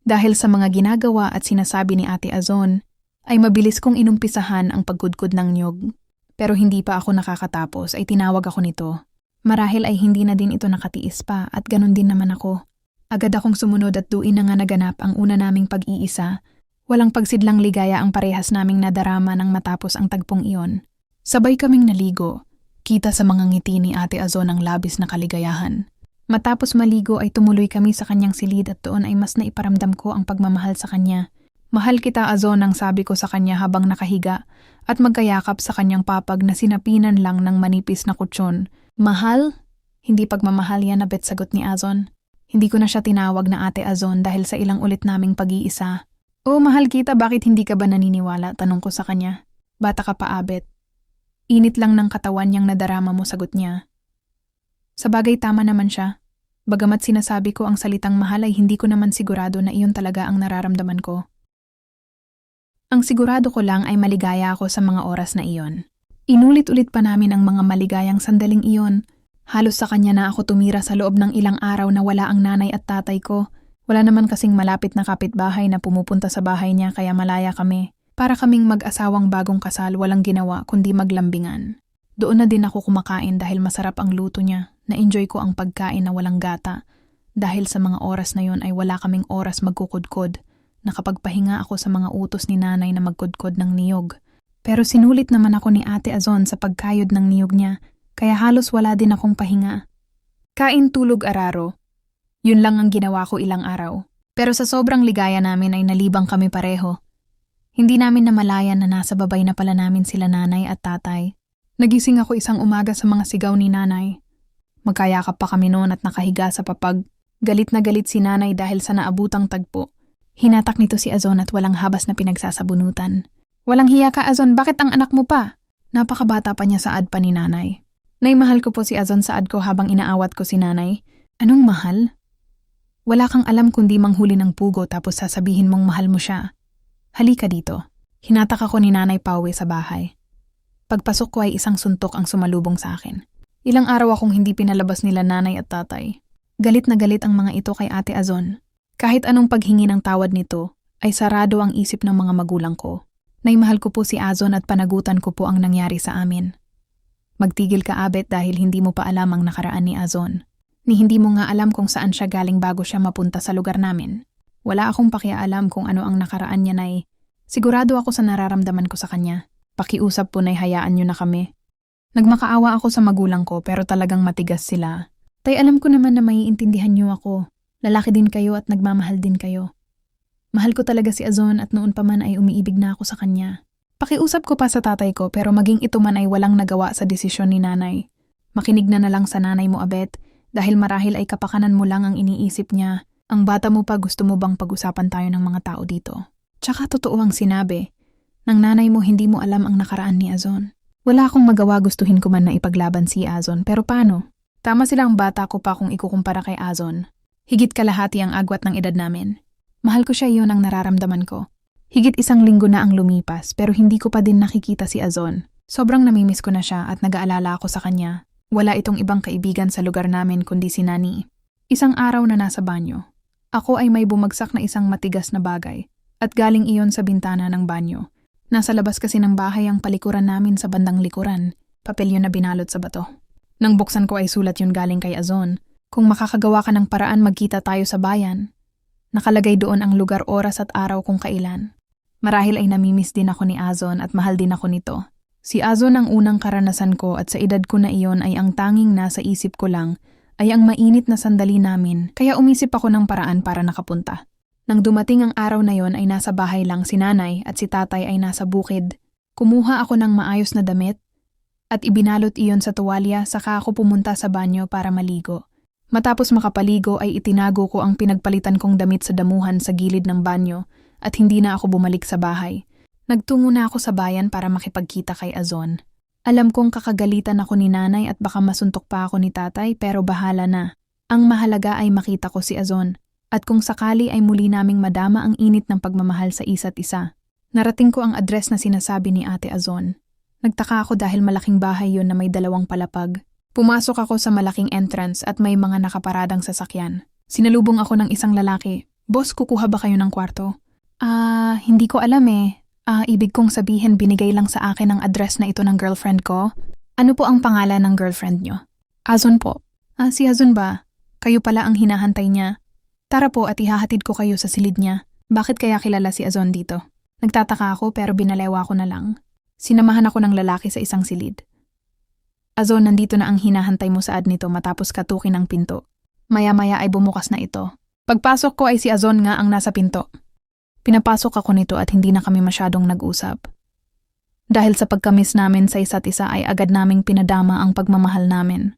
Dahil sa mga ginagawa at sinasabi ni Ate Azon, ay mabilis kong inumpisahan ang pagkudkod ng niyog. Pero hindi pa ako nakakatapos ay tinawag ako nito. Marahil ay hindi na din ito nakatiis pa at ganun din naman ako. Agad akong sumunod at duin na nga naganap ang una naming pag-iisa. Walang pagsidlang ligaya ang parehas naming nadarama nang matapos ang tagpong iyon. Sabay kaming naligo. Kita sa mga ngiti ni Ate Azon ang labis na kaligayahan. Matapos maligo ay tumuloy kami sa kanyang silid at doon ay mas naiparamdam ko ang pagmamahal sa kanya. Mahal kita, Azon, ang sabi ko sa kanya habang nakahiga at magkayakap sa kanyang papag na sinapinan lang ng manipis na kutsyon. Mahal? Hindi pagmamahal yan, abet sagot ni Azon. Hindi ko na siya tinawag na Ate Azon dahil sa ilang ulit naming pag-iisa. Oh, mahal kita, bakit hindi ka ba naniniwala? Tanong ko sa kanya. Bata ka pa, abet. Init lang ng katawan niyang nadarama mo, sagot niya. Sa bagay tama naman siya. Bagamat sinasabi ko ang salitang mahal ay hindi ko naman sigurado na iyon talaga ang nararamdaman ko. Ang sigurado ko lang ay maligaya ako sa mga oras na iyon. Inulit-ulit pa namin ang mga maligayang sandaling iyon. Halos sa kanya na ako tumira sa loob ng ilang araw na wala ang nanay at tatay ko. Wala naman kasing malapit na kapitbahay na pumupunta sa bahay niya kaya malaya kami. Para kaming mag-asawang bagong kasal walang ginawa kundi maglambingan. Doon na din ako kumakain dahil masarap ang luto niya. Na-enjoy ko ang pagkain na walang gata. Dahil sa mga oras na yon ay wala kaming oras magkukudkod. Nakapagpahinga ako sa mga utos ni nanay na magkudkod ng niyog. Pero sinulit naman ako ni Ate Azon sa pagkayod ng niyog niya, kaya halos wala din akong pahinga. Kain, tulog, araro. Yun lang ang ginawa ko ilang araw. Pero sa sobrang ligaya namin ay nalibang kami pareho. Hindi namin namalayan na nasa babay na pala namin sila nanay at tatay. Nagising ako isang umaga sa mga sigaw ni nanay. Magkayakap pa kami noon at nakahiga sa papag. Galit na galit si nanay dahil sa naabutang tagpo. Hinatak nito si Azon at walang habas na pinagsasabunutan. Walang hiya ka, Azon, bakit ang anak mo pa? Napakabata pa niya saad pa ni nanay. Nay, mahal ko po si Azon saad ko habang inaawat ko si nanay. Anong mahal? Wala kang alam kundi manghuli ng pugo tapos sasabihin mong mahal mo siya. Halika dito. Hinatak ako ni nanay pauwi sa bahay. Pagpasok ko ay isang suntok ang sumalubong sa akin. Ilang araw akong hindi pinalabas nila nanay at tatay. Galit na galit ang mga ito kay Ate Azon. Kahit anong paghingi ng tawad nito, ay sarado ang isip ng mga magulang ko. Naimahal ko po si Azon at panagutan ko po ang nangyari sa amin. Magtigil ka, abet, dahil hindi mo pa alam ang nakaraan ni Azon. Ni hindi mo nga alam kung saan siya galing bago siya mapunta sa lugar namin. Wala akong pakialam kung ano ang nakaraan niya, Nay. Sigurado ako sa nararamdaman ko sa kanya. Pakiusap po, Nay, hayaan niyo na kami. Nagmakaawa ako sa magulang ko pero talagang matigas sila. Tay, alam ko naman na maiintindihan niyo ako. Lalaki din kayo at nagmamahal din kayo. Mahal ko talaga si Azon at noon pa man ay umiibig na ako sa kanya. Pakiusap ko pa sa tatay ko pero maging ito man ay walang nagawa sa desisyon ni nanay. Makinig na lang sa nanay mo, abet, dahil marahil ay kapakanan mo lang ang iniisip niya. Ang bata mo pa, gusto mo bang pag-usapan tayo ng mga tao dito? Tsaka totoo ang sinabi. Nang nanay mo hindi mo alam ang nakaraan ni Azon. Wala akong magawa, gustuhin ko man na ipaglaban si Azon pero paano? Tama silang bata ko pa kung ikukumpara kay Azon. Higit kalahati ang agwat ng edad namin. Mahal ko siya, iyon ang nararamdaman ko. Higit 1 linggo na ang lumipas pero hindi ko pa din nakikita si Azon. Sobrang namimiss ko na siya at nag-aalala ako sa kanya. Wala itong ibang kaibigan sa lugar namin kundi si Nani. Isang araw na nasa banyo. Ako ay may bumagsak na isang matigas na bagay at galing iyon sa bintana ng banyo. Nasa labas kasi ng bahay ang palikuran namin sa bandang likuran. Papel yun na binalot sa bato. Nang buksan ko ay sulat yun galing kay Azon. Kung makakagawa ka ng paraan magkita tayo sa bayan. Nakalagay doon ang lugar, oras at araw kung kailan. Marahil ay namimiss din ako ni Azon at mahal din ako nito. Si Azon ang unang karanasan ko at sa edad ko na iyon ay ang tanging nasa isip ko lang ay ang mainit na sandali namin kaya umisip ako ng paraan para nakapunta. Nang dumating ang araw na yon ay nasa bahay lang si nanay at si tatay ay nasa bukid. Kumuha ako ng maayos na damit at ibinalot iyon sa tuwalya saka ako pumunta sa banyo para maligo. Matapos makapaligo ay itinago ko ang pinagpalitan kong damit sa damuhan sa gilid ng banyo at hindi na ako bumalik sa bahay. Nagtungo na ako sa bayan para makipagkita kay Azon. Alam kong kakagalitan ako ni nanay at baka masuntok pa ako ni tatay pero bahala na. Ang mahalaga ay makita ko si Azon at kung sakali ay muli naming madama ang init ng pagmamahal sa isa't isa. Narating ko ang address na sinasabi ni Ate Azon. Nagtaka ako dahil malaking bahay yon na may 2 palapag. Pumasok ako sa malaking entrance at may mga nakaparadang sasakyan. Sinalubong ako ng isang lalaki. Boss, kukuha ba kayo ng kwarto? Hindi ko alam eh. Ibig kong sabihin binigay lang sa akin ang address na ito ng girlfriend ko. Ano po ang pangalan ng girlfriend nyo? Azon po. Si Azon ba? Kayo pala ang hinahantay niya. Tara po at ihahatid ko kayo sa silid niya. Bakit kaya kilala si Azon dito? Nagtataka ako pero binalewa ko na lang. Sinamahan ako ng lalaki sa isang silid. Azon, nandito na ang hinahantay mo sa ad nito matapos katukin ang pinto. Maya-maya ay bumukas na ito. Pagpasok ko ay si Azon nga ang nasa pinto. Pinapasok ako nito at hindi na kami masyadong nag-usap. Dahil sa pagkamis namin sa isa't isa ay agad naming pinadama ang pagmamahal namin.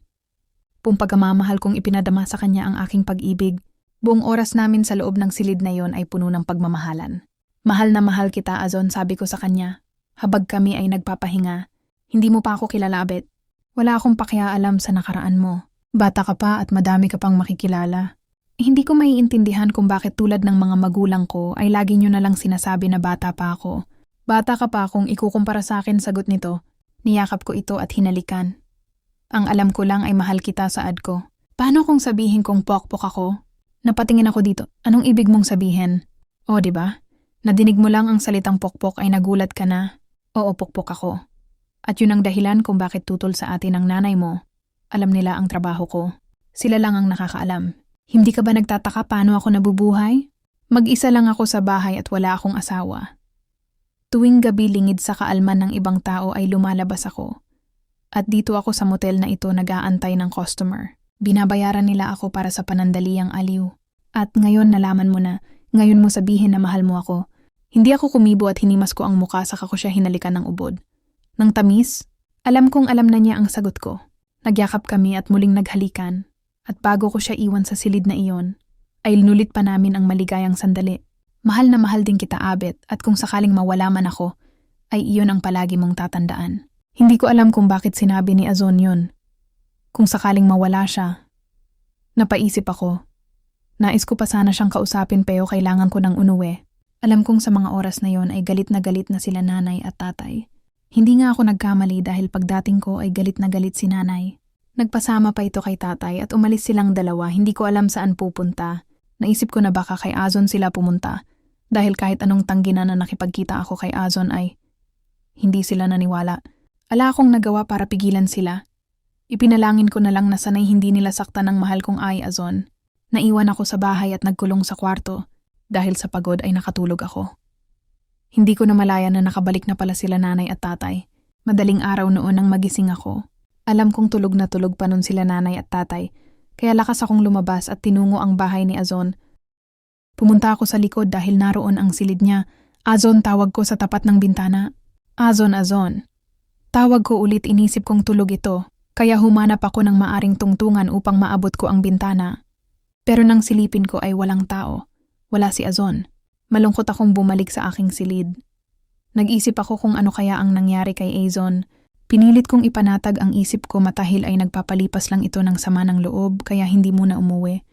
Kung pagmamahal kong ipinadama sa kanya ang aking pag-ibig, buong oras namin sa loob ng silid na yon ay puno ng pagmamahalan. Mahal na mahal kita, Azon, sabi ko sa kanya. Habag kami ay nagpapahinga. Hindi mo pa ako kilalabit. Wala akong pakiaalam sa nakaraan mo. Bata ka pa at madami ka pang makikilala. Hindi ko maiintindihan kung bakit tulad ng mga magulang ko ay lagi nyo nalang sinasabi na bata pa ako. Bata ka pa kung ikukumpara sa akin, sagot nito. Niyakap ko ito at hinalikan. Ang alam ko lang ay mahal kita sa ad ko. Paano kung sabihin kong pokpok ako? Napatingin ako dito. Anong ibig mong sabihin? O, diba? Nadinig mo lang ang salitang pokpok ay nagulat ka na. Oo, pokpok ako. At yun ang dahilan kung bakit tutol sa atin ang nanay mo. Alam nila ang trabaho ko. Sila lang ang nakakaalam. Hindi ka ba nagtataka paano ako nabubuhay? Mag-isa lang ako sa bahay at wala akong asawa. Tuwing gabi lingid sa kaalman ng ibang tao ay lumalabas ako. At dito ako sa motel na ito nag-aantay ng customer. Binabayaran nila ako para sa panandaliang aliw. At ngayon nalaman mo na, ngayon mo sabihin na mahal mo ako. Hindi ako kumibo at hinimas ko ang muka saka ko siya hinalikan ng ubod. Nang tamis, alam kong alam na niya ang sagot ko. Nagyakap kami at muling naghalikan. At bago ko siya iwan sa silid na iyon, ay linulit pa namin ang maligayang sandali. Mahal na mahal din kita, Abet, at kung sakaling mawala man ako, ay iyon ang palagi mong tatandaan. Hindi ko alam kung bakit sinabi ni Azon yun. Kung sakaling mawala siya. Napaisip ako. Nais ko pa sana siyang kausapin pero kailangan ko ng unuwi. Alam kong sa mga oras na yon ay galit na sila nanay at tatay. Hindi nga ako nagkamali dahil pagdating ko ay galit na galit si nanay. Nagpasama pa ito kay tatay at umalis silang dalawa, hindi ko alam saan pupunta. Naisip ko na baka kay Azon sila pumunta. Dahil kahit anong tangginan na nakipagkita ako kay Azon ay hindi sila naniwala. Ala akong nagawa para pigilan sila. Ipinalangin ko na lang na sanay hindi nila saktan ng mahal kong ay Azon. Naiwan ako sa bahay at nagkulong sa kwarto. Dahil sa pagod ay nakatulog ako. Hindi ko na malaya na nakabalik na pala sila nanay at tatay. Madaling araw noon nang magising ako. Alam kong tulog na tulog pa nun sila nanay at tatay, kaya lakas akong lumabas at tinungo ang bahay ni Azon. Pumunta ako sa likod dahil naroon ang silid niya. Azon, tawag ko sa tapat ng bintana. Azon, Azon. Tawag ko ulit, inisip kong tulog ito, kaya humanap ako ng maaring tungtungan upang maabot ko ang bintana. Pero nang silipin ko ay walang tao. Wala si Azon. Malungkot akong bumalik sa aking silid. Nag-isip ako kung ano kaya ang nangyari kay Azon. Pinilit kong ipanatag ang isip ko matahil ay nagpapalipas lang ito ng sama ng loob kaya hindi muna umuwi.